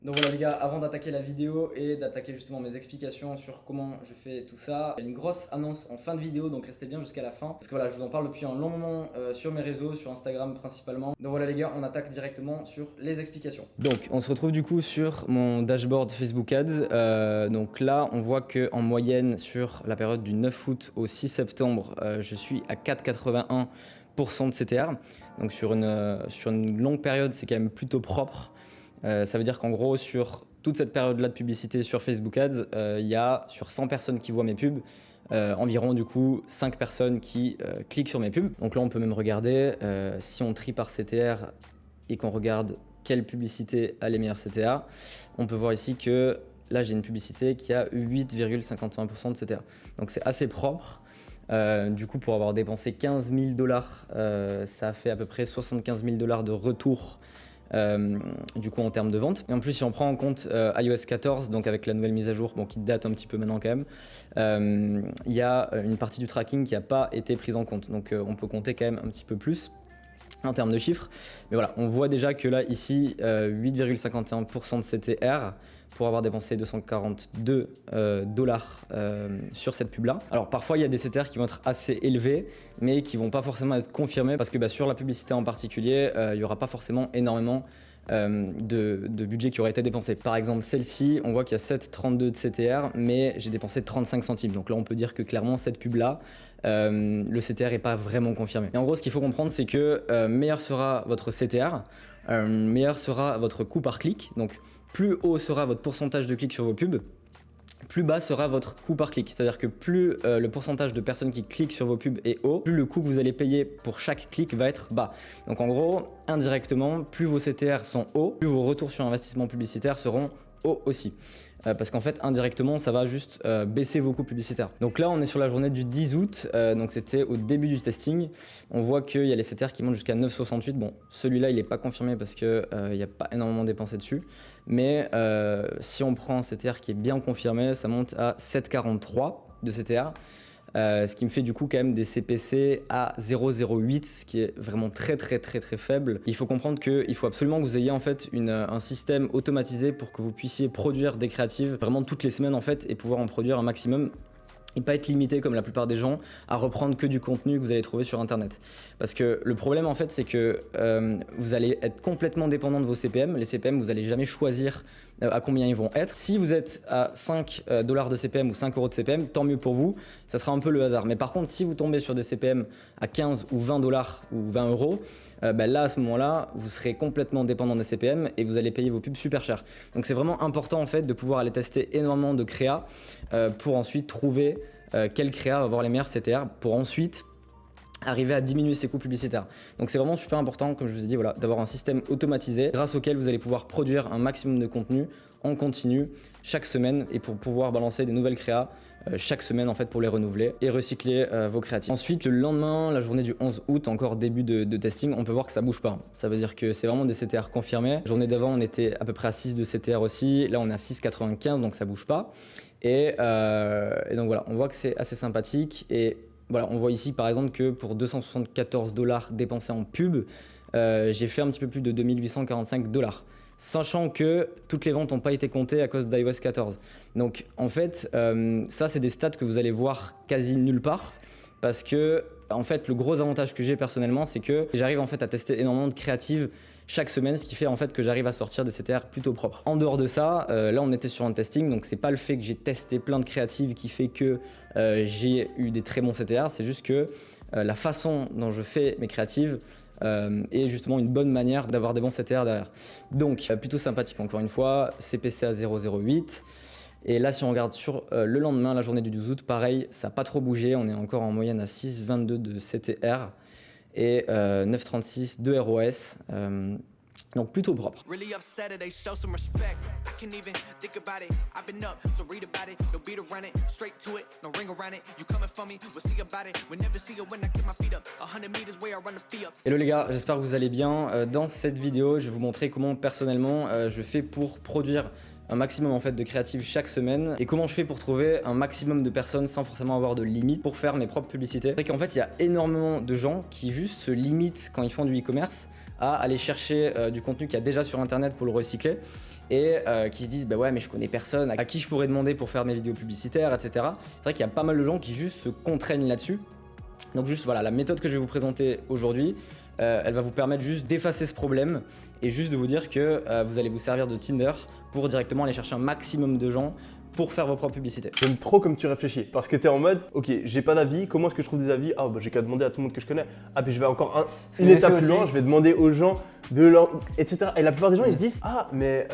Donc voilà les gars, avant d'attaquer la vidéo et d'attaquer justement mes explications sur comment je fais tout ça, il y a une grosse annonce en fin de vidéo, donc restez bien jusqu'à la fin. Parce que voilà, je vous en parle depuis un long moment sur mes réseaux, sur Instagram principalement. Donc voilà les gars, on attaque directement sur les explications. Donc on se retrouve du coup sur mon dashboard Facebook Ads. Donc là, on voit qu'en moyenne sur la période du 9 août au 6 septembre, je suis à 4,81% de CTR. Donc sur une longue période, c'est quand même plutôt propre. Ça veut dire qu'en gros, sur toute cette période-là de publicité sur Facebook Ads, il y a sur 100 personnes qui voient mes pubs, environ du coup 5 personnes qui cliquent sur mes pubs. Donc là, on peut même regarder, si on trie par CTR et qu'on regarde quelle publicité a les meilleurs CTR, on peut voir ici que là, j'ai une publicité qui a 8,51% de CTR. Donc c'est assez propre. Du coup, pour avoir dépensé 15 000 $, ça a fait à peu près 75 000 $ de retour du coup en termes de vente. Et en plus, si on prend en compte iOS 14, donc avec la nouvelle mise à jour, bon, qui date un petit peu maintenant quand même, il y a une partie du tracking qui n'a pas été prise en compte. Donc on peut compter quand même un petit peu plus en termes de chiffres. Mais voilà, on voit déjà que là, ici, 8,51% de CTR pour avoir dépensé 242 $ sur cette pub là. Alors parfois il y a des CTR qui vont être assez élevés mais qui vont pas forcément être confirmés parce que sur la publicité en particulier, il n'y aura pas forcément énormément de budget qui aurait été dépensé. Par exemple celle-ci, on voit qu'il y a 7,32 de CTR mais j'ai dépensé 35 centimes. Donc là on peut dire que clairement cette pub là, le CTR n'est pas vraiment confirmé. Et en gros ce qu'il faut comprendre c'est que meilleur sera votre CTR, meilleur sera votre coût par clic. Donc plus haut sera votre pourcentage de clics sur vos pubs, plus bas sera votre coût par clic. C'est-à-dire que plus le pourcentage de personnes qui cliquent sur vos pubs est haut, plus le coût que vous allez payer pour chaque clic va être bas. Donc en gros, indirectement, plus vos CTR sont hauts, plus vos retours sur investissement publicitaire seront hauts aussi. Parce qu'en fait, indirectement, ça va juste baisser vos coûts publicitaires. Donc là, on est sur la journée du 10 août, donc c'était au début du testing. On voit qu'il y a les CTR qui montent jusqu'à 9,68. Bon, celui-là, il n'est pas confirmé parce qu'il n'y a pas énormément dépensé dessus. Mais si on prend un CTR qui est bien confirmé, ça monte à 7,43 de CTR. Ce qui me fait du coup quand même des CPC à 0,08, ce qui est vraiment très faible. Il faut comprendre qu'il faut absolument que vous ayez en fait un système automatisé pour que vous puissiez produire des créatives vraiment toutes les semaines en fait et pouvoir en produire un maximum. Et pas être limité comme la plupart des gens à reprendre que du contenu que vous allez trouver sur internet. Parce que le problème en fait c'est que vous allez être complètement dépendant de vos CPM. Les CPM vous allez jamais choisir à combien ils vont être. Si vous êtes à 5 $ de CPM ou 5 € de CPM, tant mieux pour vous, ça sera un peu le hasard. Mais par contre si vous tombez sur des CPM à 15 ou 20 $ ou 20 €, là à ce moment-là vous serez complètement dépendant des CPM et vous allez payer vos pubs super cher. Donc c'est vraiment important en fait de pouvoir aller tester énormément de créa pour ensuite trouver quel créa va avoir les meilleurs CTR pour ensuite arriver à diminuer ses coûts publicitaires. Donc c'est vraiment super important, comme je vous ai dit, voilà, d'avoir un système automatisé grâce auquel vous allez pouvoir produire un maximum de contenu en continu chaque semaine et pour pouvoir balancer des nouvelles créas chaque semaine en fait pour les renouveler et recycler vos créatives. Ensuite le lendemain, la journée du 11 août, encore début de testing, on peut voir que ça bouge pas. Ça veut dire que c'est vraiment des CTR confirmés. La journée d'avant on était à peu près à 6 de CTR aussi, là on est à 6,95 donc ça bouge pas. Et donc voilà, on voit que c'est assez sympathique et voilà, on voit ici par exemple que pour 274 $ dépensés en pub, j'ai fait un petit peu plus de 2845 $. Sachant que toutes les ventes n'ont pas été comptées à cause d'iOS 14. Donc en fait, ça c'est des stats que vous allez voir quasi nulle part parce que en fait le gros avantage que j'ai personnellement c'est que j'arrive en fait à tester énormément de créatives chaque semaine, ce qui fait en fait que j'arrive à sortir des CTR plutôt propres. En dehors de ça, là on était sur un testing, donc c'est pas le fait que j'ai testé plein de créatives qui fait que j'ai eu des très bons CTR, c'est juste que la façon dont je fais mes créatives est justement une bonne manière d'avoir des bons CTR derrière. Donc plutôt sympathique encore une fois, CPC à 0,08. Et là si on regarde sur le lendemain, la journée du 12 août, pareil, ça n'a pas trop bougé, on est encore en moyenne à 6,22 de CTR et 9,36 de ROS. Donc plutôt propre. Hello les gars, j'espère que vous allez bien. Dans cette vidéo, je vais vous montrer comment personnellement je fais pour produire un maximum en fait de créatives chaque semaine et comment je fais pour trouver un maximum de personnes sans forcément avoir de limite pour faire mes propres publicités. C'est qu'en fait il y a énormément de gens qui juste se limitent quand ils font du e-commerce à aller chercher du contenu qu'il y a déjà sur internet pour le recycler et qui se disent bah ouais mais je connais personne à qui je pourrais demander pour faire mes vidéos publicitaires, etc. C'est vrai qu'il y a pas mal de gens qui juste se contraignent là-dessus. Donc juste voilà, la méthode que je vais vous présenter aujourd'hui, elle va vous permettre juste d'effacer ce problème et juste de vous dire que vous allez vous servir de Tinder pour directement aller chercher un maximum de gens pour faire vos propres publicités. J'aime trop comme tu réfléchis, parce que tu es en mode, ok, j'ai pas d'avis, comment est-ce que je trouve des avis? Ah bah j'ai qu'à demander à tout le monde que je connais. Ah puis je vais encore une étape plus loin, je vais demander aux gens de leur... etc. Et la plupart des gens ils se disent, ah mais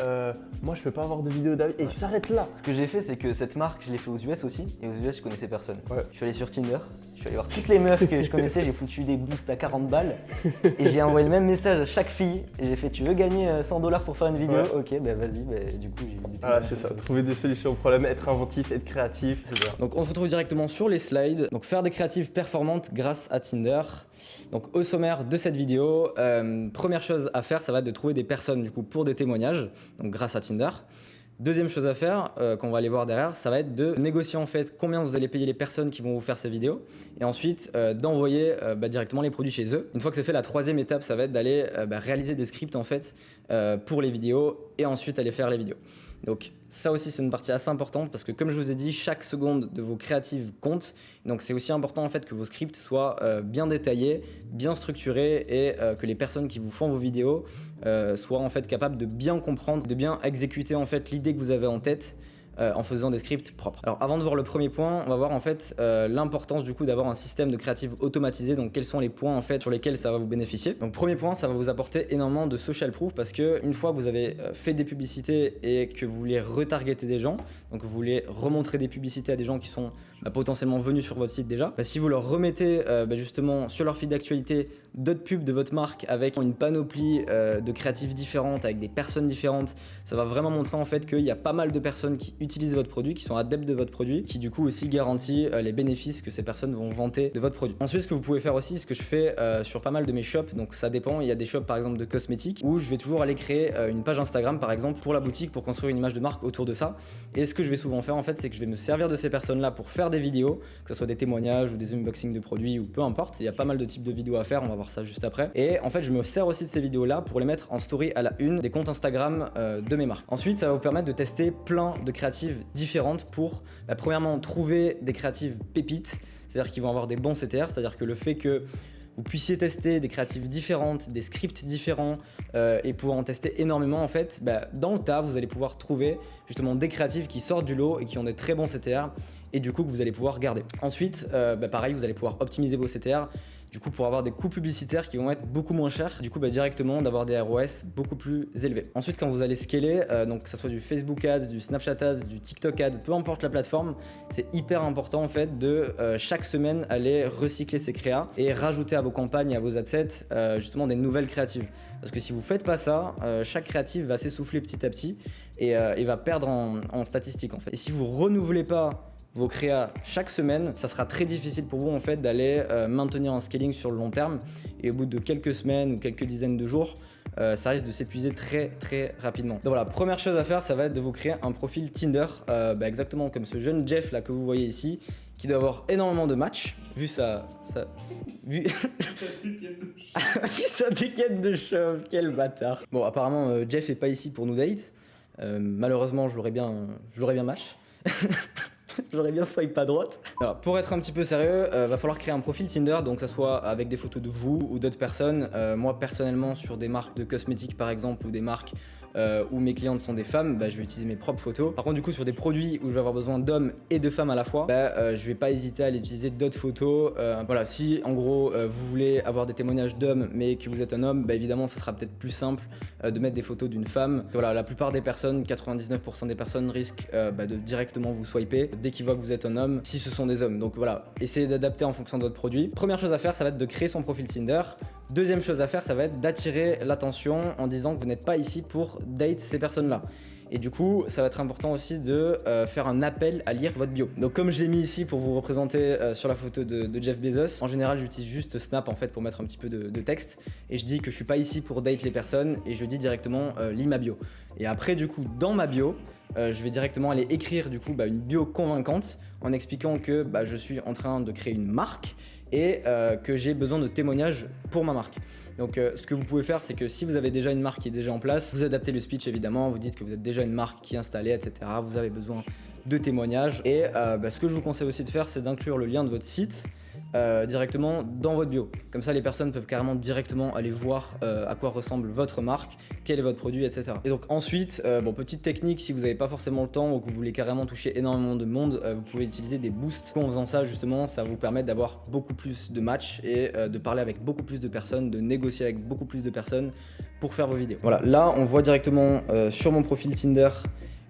moi je peux pas avoir de vidéo d'avis, et ils s'arrêtent là. Ce que j'ai fait c'est que cette marque je l'ai fait aux US aussi, et aux US je connaissais personne. Ouais. Je suis allé sur Tinder, je suis allé voir toutes les meufs que je connaissais, j'ai foutu des boosts à 40 balles, et j'ai envoyé le même message à chaque fille, et j'ai fait tu veux gagner 100 $ pour faire une vidéo? Ouais. Ok bah vas-y, bah, du coup j'ai... Voilà c'est ça, trouver des solutions au problème, être inventif, être créatif. Donc on se retrouve directement sur les slides. Donc faire des créatives performantes grâce à Tinder. Donc au sommaire de cette vidéo, première chose à faire, ça va être de trouver des personnes du coup pour des témoignages, donc grâce à Tinder. Deuxième chose à faire, qu'on va aller voir derrière, ça va être de négocier en fait combien vous allez payer les personnes qui vont vous faire ces vidéos et ensuite d'envoyer directement les produits chez eux. Une fois que c'est fait, la troisième étape, ça va être d'aller réaliser des scripts en fait pour les vidéos et ensuite aller faire les vidéos. Donc ça aussi c'est une partie assez importante parce que comme je vous ai dit, chaque seconde de vos créatives compte. Donc c'est aussi important en fait que vos scripts soient bien détaillés, bien structurés et que les personnes qui vous font vos vidéos soient en fait capables de bien comprendre, de bien exécuter en fait l'idée que vous avez en tête en faisant des scripts propres. Alors avant de voir le premier point, on va voir en fait l'importance du coup d'avoir un système de créative automatisé. Donc quels sont les points en fait sur lesquels ça va vous bénéficier. Donc premier point, ça va vous apporter énormément de social proof parce que une fois que vous avez fait des publicités et que vous voulez retargeter des gens, donc vous voulez remontrer des publicités à des gens qui sont potentiellement venus sur votre site déjà, si vous leur remettez justement sur leur fil d'actualité d'autres pubs de votre marque avec une panoplie de créatives différentes, avec des personnes différentes, ça va vraiment montrer en fait qu'il y a pas mal de personnes qui utilisent votre produit, qui sont adeptes de votre produit, qui du coup aussi garantit les bénéfices que ces personnes vont vanter de votre produit. Ensuite, ce que vous pouvez faire aussi, ce que je fais sur pas mal de mes shops, donc ça dépend, il y a des shops par exemple de cosmétiques où je vais toujours aller créer une page Instagram par exemple pour la boutique pour construire une image de marque autour de ça. Et ce que je vais souvent faire en fait, c'est que je vais me servir de ces personnes là pour faire des vidéos, que ce soit des témoignages ou des unboxings de produits ou peu importe, il y a pas mal de types de vidéos à faire, on va voir ça juste après. Et en fait, je me sers aussi de ces vidéos là pour les mettre en story à la une des comptes Instagram de mes marques. Ensuite, ça va vous permettre de tester plein de créatives différentes pour premièrement trouver des créatives pépites, c'est-à-dire qu'ils vont avoir des bons CTR, c'est-à-dire que le fait que vous puissiez tester des créatives différentes, des scripts différents et pouvoir en tester énormément en fait, dans le tas vous allez pouvoir trouver justement des créatives qui sortent du lot et qui ont des très bons CTR et du coup que vous allez pouvoir garder. Ensuite, pareil, vous allez pouvoir optimiser vos CTR du coup pour avoir des coûts publicitaires qui vont être beaucoup moins chers, du coup directement d'avoir des ROS beaucoup plus élevés. Ensuite, quand vous allez scaler, donc que ce soit du Facebook Ads, du Snapchat Ads, du TikTok Ads, peu importe la plateforme, c'est hyper important en fait de chaque semaine aller recycler ces créas et rajouter à vos campagnes et à vos adsets justement des nouvelles créatives. Parce que si vous faites pas ça, chaque créative va s'essouffler petit à petit et va perdre en statistiques en fait. Et si vous renouvelez pas vos créas chaque semaine, ça sera très difficile pour vous en fait d'aller maintenir un scaling sur le long terme et au bout de quelques semaines ou quelques dizaines de jours, ça risque de s'épuiser très rapidement. Donc voilà, première chose à faire, ça va être de vous créer un profil Tinder, exactement comme ce jeune Jeff là que vous voyez ici, qui doit avoir énormément de matchs, vu sa dégaine de chauve, quel bâtard. Bon, apparemment Jeff est pas ici pour nous date, malheureusement je l'aurais bien match. J'aurais bien swipe à droite. Alors, pour être un petit peu sérieux, va falloir créer un profil Tinder, donc ça soit avec des photos de vous ou d'autres personnes. Moi personnellement sur des marques de cosmétiques par exemple ou des marques où mes clientes sont des femmes, je vais utiliser mes propres photos. Par contre du coup sur des produits où je vais avoir besoin d'hommes et de femmes à la fois, je vais pas hésiter à aller utiliser d'autres photos. Voilà, si en gros vous voulez avoir des témoignages d'hommes mais que vous êtes un homme, évidemment ça sera peut-être plus simple de mettre des photos d'une femme. Voilà, la plupart des personnes, 99% des personnes risquent de directement vous swiper dès qu'ils voient que vous êtes un homme, si ce sont des hommes. Donc voilà, essayez d'adapter en fonction de votre produit. Première chose à faire, ça va être de créer son profil Tinder. Deuxième chose à faire, ça va être d'attirer l'attention en disant que vous n'êtes pas ici pour date ces personnes-là. Et du coup, ça va être important aussi de faire un appel à lire votre bio. Donc comme je l'ai mis ici pour vous représenter sur la photo de Jeff Bezos, en général j'utilise juste Snap en fait pour mettre un petit peu de texte et je dis que je suis pas ici pour date les personnes et je dis directement lis ma bio. Et après du coup dans ma bio, je vais directement aller écrire du coup une bio convaincante en expliquant que je suis en train de créer une marque et que j'ai besoin de témoignages pour ma marque. Donc ce que vous pouvez faire, c'est que si vous avez déjà une marque qui est déjà en place, vous adaptez le speech évidemment, vous dites que vous êtes déjà une marque qui est installée, etc. Vous avez besoin de témoignages. Et ce que je vous conseille aussi de faire, c'est d'inclure le lien de votre site directement dans votre bio. Comme ça, les personnes peuvent carrément directement aller voir à quoi ressemble votre marque, quel est votre produit, etc. Et donc ensuite, petite technique, si vous n'avez pas forcément le temps ou que vous voulez carrément toucher énormément de monde, vous pouvez utiliser des boosts. En faisant ça, justement, ça va vous permettre d'avoir beaucoup plus de matchs et de parler avec beaucoup plus de personnes, de négocier avec beaucoup plus de personnes pour faire vos vidéos. Voilà, là, on voit directement sur mon profil Tinder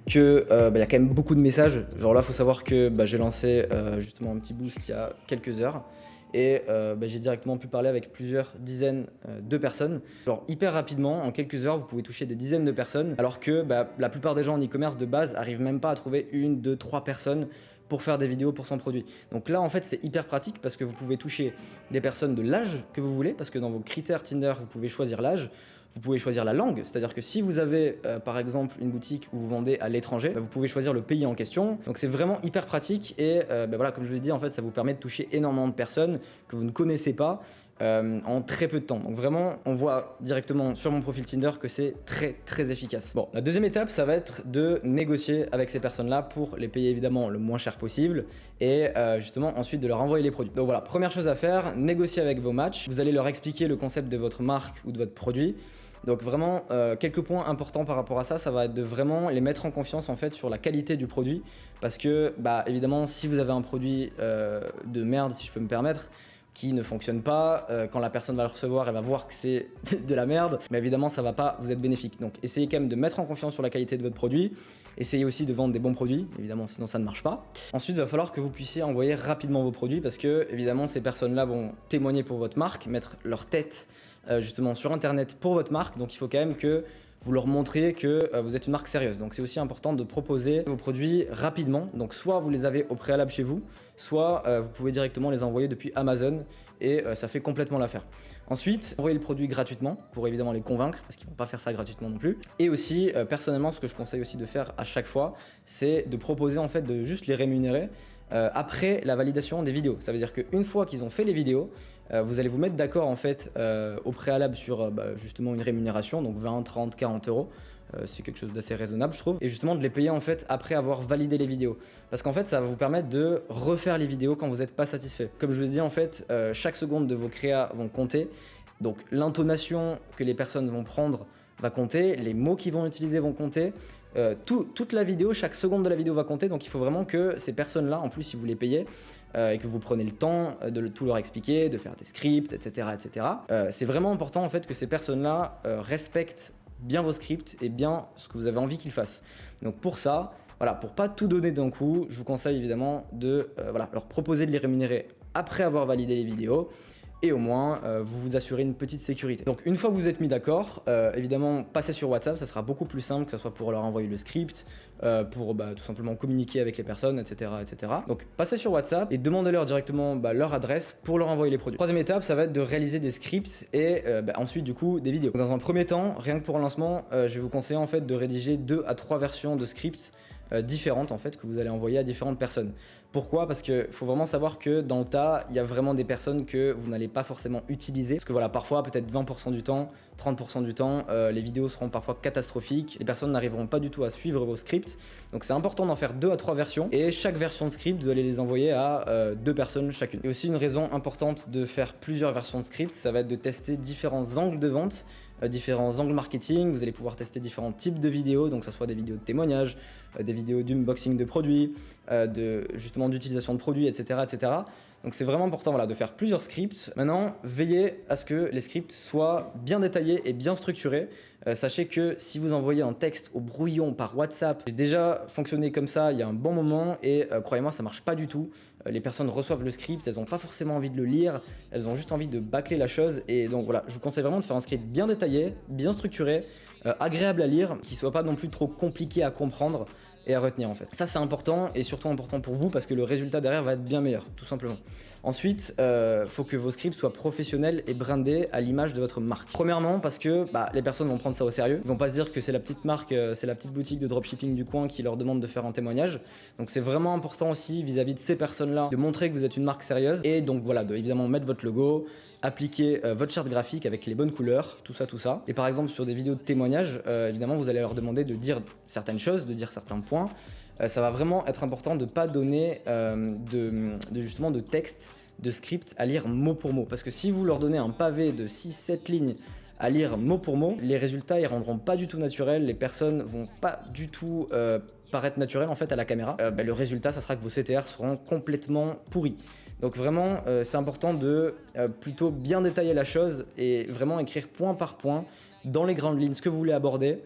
que y a quand même beaucoup de messages. Genre là, il faut savoir que j'ai lancé justement un petit boost il y a quelques heures et j'ai directement pu parler avec plusieurs dizaines de personnes. Genre hyper rapidement, en quelques heures, vous pouvez toucher des dizaines de personnes, alors que la plupart des gens en e-commerce de base arrivent même pas à trouver 1, 2, 3 personnes pour faire des vidéos pour son produit. Donc là, en fait, c'est hyper pratique parce que vous pouvez toucher des personnes de l'âge que vous voulez, parce que dans vos critères Tinder, vous pouvez choisir l'âge. Vous pouvez choisir la langue, c'est-à-dire que si vous avez par exemple une boutique où vous vendez à l'étranger, vous pouvez choisir le pays en question. Donc c'est vraiment hyper pratique et voilà, comme je l'ai dit, en fait, ça vous permet de toucher énormément de personnes que vous ne connaissez pas en très peu de temps. Donc vraiment, on voit directement sur mon profil Tinder que c'est très très efficace. Bon, la deuxième étape, ça va être de négocier avec ces personnes-là pour les payer évidemment le moins cher possible et justement ensuite de leur envoyer les produits. Donc voilà, première chose à faire, négocier avec vos matchs. Vous allez leur expliquer le concept de votre marque ou de votre produit. Donc vraiment, quelques points importants par rapport à ça, ça va être de vraiment les mettre en confiance en fait sur la qualité du produit. Parce que évidemment, si vous avez un produit de merde, si je peux me permettre, qui ne fonctionne pas, quand la personne va le recevoir, elle va voir que c'est de la merde, mais évidemment ça va pas vous être bénéfique. Donc essayez quand même de mettre en confiance sur la qualité de votre produit, essayez aussi de vendre des bons produits, évidemment sinon ça ne marche pas. Ensuite il va falloir que vous puissiez envoyer rapidement vos produits parce que évidemment ces personnes-là vont témoigner pour votre marque, mettre leur tête justement sur internet pour votre marque, donc il faut quand même que vous leur montrez que vous êtes une marque sérieuse. Donc c'est aussi important de proposer vos produits rapidement. Donc soit vous les avez au préalable chez vous, soit vous pouvez directement les envoyer depuis Amazon et ça fait complètement l'affaire. Ensuite, envoyez le produit gratuitement pour évidemment les convaincre parce qu'ils vont pas faire ça gratuitement non plus. Et aussi, personnellement, ce que je conseille aussi de faire à chaque fois, c'est de proposer en fait de juste les rémunérer après la validation des vidéos. Ça veut dire qu'une fois qu'ils ont fait les vidéos, vous allez vous mettre d'accord en fait au préalable sur justement une rémunération, donc 20, 30, 40 euros. C'est quelque chose d'assez raisonnable je trouve. Et justement de les payer en fait après avoir validé les vidéos. Parce qu'en fait ça va vous permettre de refaire les vidéos quand vous n'êtes pas satisfait. Comme je vous ai dit en fait, chaque seconde de vos créas vont compter. Donc l'intonation que les personnes vont prendre va compter, les mots qu'ils vont utiliser vont compter. Toute la vidéo, chaque seconde de la vidéo va compter, donc il faut vraiment que ces personnes-là, en plus si vous les payez et que vous prenez le temps de tout leur expliquer, de faire des scripts, etc. C'est vraiment important en fait que ces personnes-là respectent bien vos scripts et bien ce que vous avez envie qu'ils fassent. Donc pour ça, voilà, pour pas tout donner d'un coup, je vous conseille évidemment de leur proposer de les rémunérer après avoir validé les vidéos. Et au moins, vous vous assurez une petite sécurité. Donc une fois que vous êtes mis d'accord, évidemment, passez sur WhatsApp, ça sera beaucoup plus simple, que ce soit pour leur envoyer le script, pour tout simplement communiquer avec les personnes, etc. Donc passez sur WhatsApp et demandez-leur directement leur adresse pour leur envoyer les produits. Troisième étape, ça va être de réaliser des scripts et ensuite du coup des vidéos. Dans un premier temps, rien que pour un lancement, je vais vous conseiller en fait de rédiger 2 à 3 versions de scripts différentes en fait que vous allez envoyer à différentes personnes. Pourquoi ? Parce qu'il faut vraiment savoir que dans le tas, il y a vraiment des personnes que vous n'allez pas forcément utiliser. Parce que voilà, parfois, peut-être 20% du temps, 30% du temps, les vidéos seront parfois catastrophiques. Les personnes n'arriveront pas du tout à suivre vos scripts. Donc c'est important d'en faire 2 à 3 versions. Et chaque version de script, vous allez les envoyer à 2 personnes chacune. Et aussi une raison importante de faire plusieurs versions de script, ça va être de tester différents angles de vente, différents angles marketing. Vous allez pouvoir tester différents types de vidéos, donc que ce soit des vidéos de témoignages, des vidéos d'unboxing de produits, justement d'utilisation de produits, etc. Donc c'est vraiment important de faire plusieurs scripts. Maintenant, veillez à ce que les scripts soient bien détaillés et bien structurés. Sachez que si vous envoyez un texte au brouillon par WhatsApp, j'ai déjà fonctionné comme ça il y a un bon moment et croyez-moi, ça marche pas du tout. Les personnes reçoivent le script, elles n'ont pas forcément envie de le lire, elles ont juste envie de bâcler la chose. Et donc voilà, je vous conseille vraiment de faire un script bien détaillé, bien structuré, agréable à lire, qui soit pas non plus trop compliqué à comprendre. et à retenir en fait. Ça c'est important et surtout important pour vous parce que le résultat derrière va être bien meilleur, tout simplement. Ensuite, faut que vos scripts soient professionnels et brandés à l'image de votre marque. Premièrement parce que les personnes vont prendre ça au sérieux, ils vont pas se dire que c'est la petite marque, c'est la petite boutique de dropshipping du coin qui leur demande de faire un témoignage. Donc c'est vraiment important aussi vis-à-vis de ces personnes-là de montrer que vous êtes une marque sérieuse et donc voilà, de évidemment mettre votre logo, appliquer votre charte graphique avec les bonnes couleurs, tout ça. Et par exemple sur des vidéos de témoignage, évidemment vous allez leur demander de dire certaines choses, de dire certains points. Ça va vraiment être important de ne pas donner justement de texte, de script à lire mot pour mot. Parce que si vous leur donnez un pavé de 6-7 lignes à lire mot pour mot, les résultats ils rendront pas du tout naturels, les personnes vont pas du tout paraître naturelles en fait à la caméra. Le résultat ça sera que vos CTR seront complètement pourris. Donc vraiment c'est important de plutôt bien détailler la chose et vraiment écrire point par point dans les grandes lignes ce que vous voulez aborder.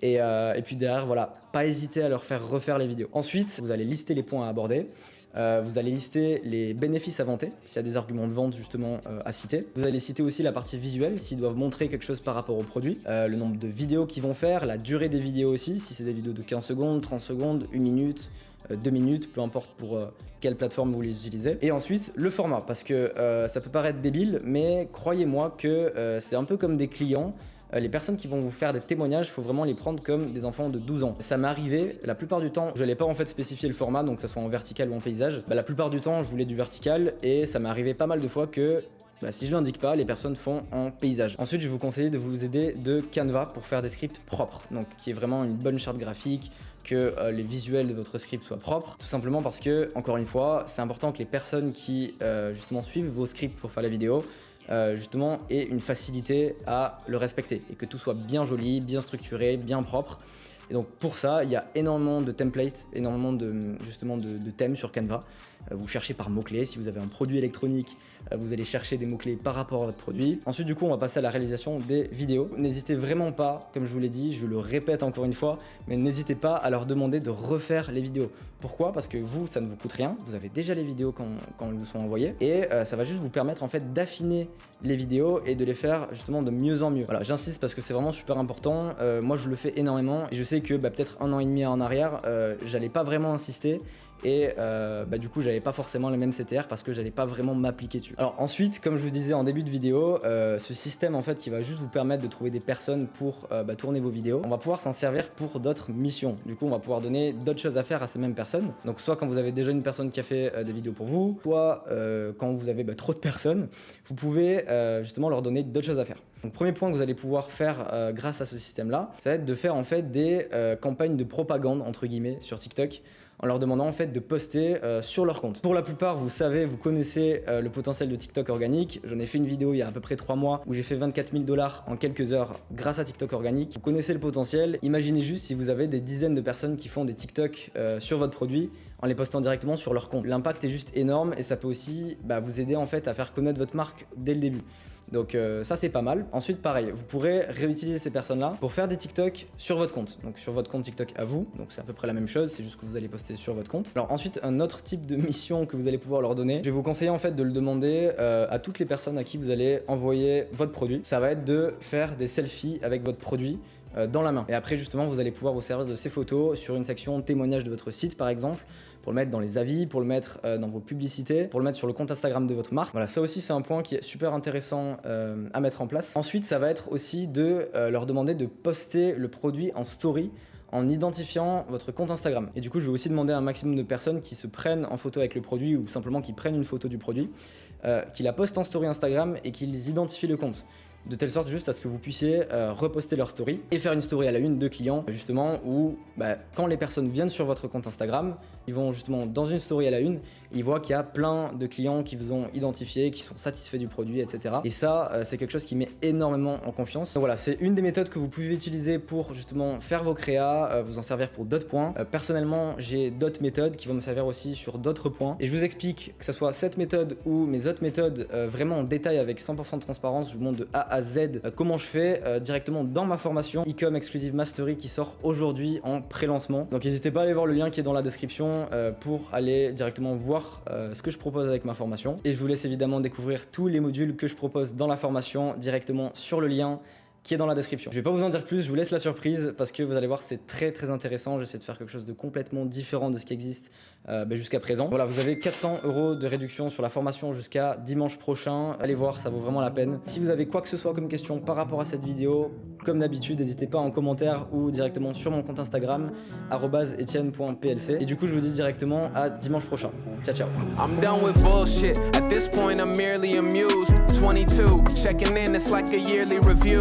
Et puis derrière, voilà, pas hésiter à leur faire refaire les vidéos. Ensuite, vous allez lister les points à aborder. Vous allez lister les bénéfices à vanter, s'il y a des arguments de vente justement à citer. Vous allez citer aussi la partie visuelle, s'ils doivent montrer quelque chose par rapport au produit. Le nombre de vidéos qu'ils vont faire, la durée des vidéos aussi, si c'est des vidéos de 15 secondes, 30 secondes, 1 minute, 2 minutes, peu importe pour quelle plateforme vous les utilisez. Et ensuite, le format, parce que ça peut paraître débile, mais croyez-moi que c'est un peu comme des clients. Les personnes qui vont vous faire des témoignages, il faut vraiment les prendre comme des enfants de 12 ans. Ça m'est arrivé, la plupart du temps, je n'allais pas en fait spécifier le format, donc que ça soit en vertical ou en paysage. La plupart du temps, je voulais du vertical et ça m'est arrivé pas mal de fois que si je l'indique pas, les personnes font en paysage. Ensuite, je vais vous conseiller de vous aider de Canva pour faire des scripts propres, donc qui est vraiment une bonne charte graphique, que les visuels de votre script soient propres, tout simplement parce que, encore une fois, c'est important que les personnes qui justement suivent vos scripts pour faire la vidéo justement aient une facilité à le respecter et que tout soit bien joli, bien structuré, bien propre. Et donc pour ça, il y a énormément de templates, énormément de thèmes sur Canva. Vous cherchez par mots-clés, si vous avez un produit électronique, vous allez chercher des mots-clés par rapport à votre produit. Ensuite du coup, on va passer à la réalisation des vidéos. N'hésitez vraiment pas, comme je vous l'ai dit, je le répète encore une fois, mais n'hésitez pas à leur demander de refaire les vidéos. Pourquoi? Parce que vous, ça ne vous coûte rien, vous avez déjà les vidéos quand elles vous sont envoyées, et ça va juste vous permettre en fait d'affiner les vidéos et de les faire justement de mieux en mieux. Voilà, j'insiste parce que c'est vraiment super important. Moi je le fais énormément et je sais que peut-être 1 an et demi en arrière, j'allais pas vraiment insister. Et du coup j'avais pas forcément les mêmes CTR parce que j'allais pas vraiment m'appliquer dessus. Alors ensuite, comme je vous disais en début de vidéo, ce système en fait qui va juste vous permettre de trouver des personnes pour tourner vos vidéos, on va pouvoir s'en servir pour d'autres missions. Du coup on va pouvoir donner d'autres choses à faire à ces mêmes personnes. Donc soit quand vous avez déjà une personne qui a fait des vidéos pour vous, soit quand vous avez trop de personnes, vous pouvez justement leur donner d'autres choses à faire. Donc premier point que vous allez pouvoir faire grâce à ce système là, ça va être de faire en fait des campagnes de propagande entre guillemets sur TikTok, en leur demandant en fait de poster sur leur compte. Pour la plupart, vous savez, vous connaissez le potentiel de TikTok organique. J'en ai fait une vidéo il y a à peu près 3 mois où j'ai fait 24 000 $ en quelques heures grâce à TikTok organique. Vous connaissez le potentiel. Imaginez juste si vous avez des dizaines de personnes qui font des TikTok sur votre produit en les postant directement sur leur compte. L'impact est juste énorme et ça peut aussi vous aider en fait à faire connaître votre marque dès le début. Donc ça c'est pas mal. Ensuite pareil, vous pourrez réutiliser ces personnes-là pour faire des TikTok sur votre compte. Donc sur votre compte TikTok à vous, donc c'est à peu près la même chose, c'est juste que vous allez poster sur votre compte. Alors ensuite, un autre type de mission que vous allez pouvoir leur donner, je vais vous conseiller en fait de le demander à toutes les personnes à qui vous allez envoyer votre produit. Ça va être de faire des selfies avec votre produit dans la main. Et après justement, vous allez pouvoir vous servir de ces photos sur une section témoignage de votre site par exemple, pour le mettre dans les avis, pour le mettre dans vos publicités, pour le mettre sur le compte Instagram de votre marque. Voilà, ça aussi c'est un point qui est super intéressant à mettre en place. Ensuite, ça va être aussi de leur demander de poster le produit en story en identifiant votre compte Instagram. Et du coup, je vais aussi demander à un maximum de personnes qui se prennent en photo avec le produit ou simplement qui prennent une photo du produit, qui la postent en story Instagram et qu'ils identifient le compte. De telle sorte juste à ce que vous puissiez reposter leur story et faire une story à la une de clients justement où quand les personnes viennent sur votre compte Instagram, ils vont justement dans une story à la une, ils voient qu'il y a plein de clients qui vous ont identifié, qui sont satisfaits du produit, etc. Et ça, c'est quelque chose qui met énormément en confiance. Donc voilà, c'est une des méthodes que vous pouvez utiliser pour justement faire vos créas, vous en servir pour d'autres points. Personnellement, j'ai d'autres méthodes qui vont me servir aussi sur d'autres points. Et je vous explique que ce soit cette méthode ou mes autres méthodes vraiment en détail avec 100% de transparence. Je vous montre de A à Z comment je fais directement dans ma formation e-com Exclusive Mastery qui sort aujourd'hui en pré-lancement. Donc n'hésitez pas à aller voir le lien qui est dans la description pour aller directement voir ce que je propose avec ma formation. Et je vous laisse évidemment découvrir tous les modules que je propose dans la formation directement sur le lien qui est dans la description. Je vais pas vous en dire plus, je vous laisse la surprise parce que vous allez voir, c'est très très intéressant. J'essaie de faire quelque chose de complètement différent de ce qui existe jusqu'à présent. Voilà, vous avez 400 € de réduction sur la formation jusqu'à dimanche prochain. Allez voir, ça vaut vraiment la peine. Si vous avez quoi que ce soit comme question par rapport à cette vidéo, comme d'habitude, n'hésitez pas en commentaire ou directement sur mon compte Instagram @etienne.plc. Et du coup, je vous dis directement à dimanche prochain. Ciao ciao. I'm done with bullshit. At this point, I'm merely amused. 22, checking in, it's like a yearly review.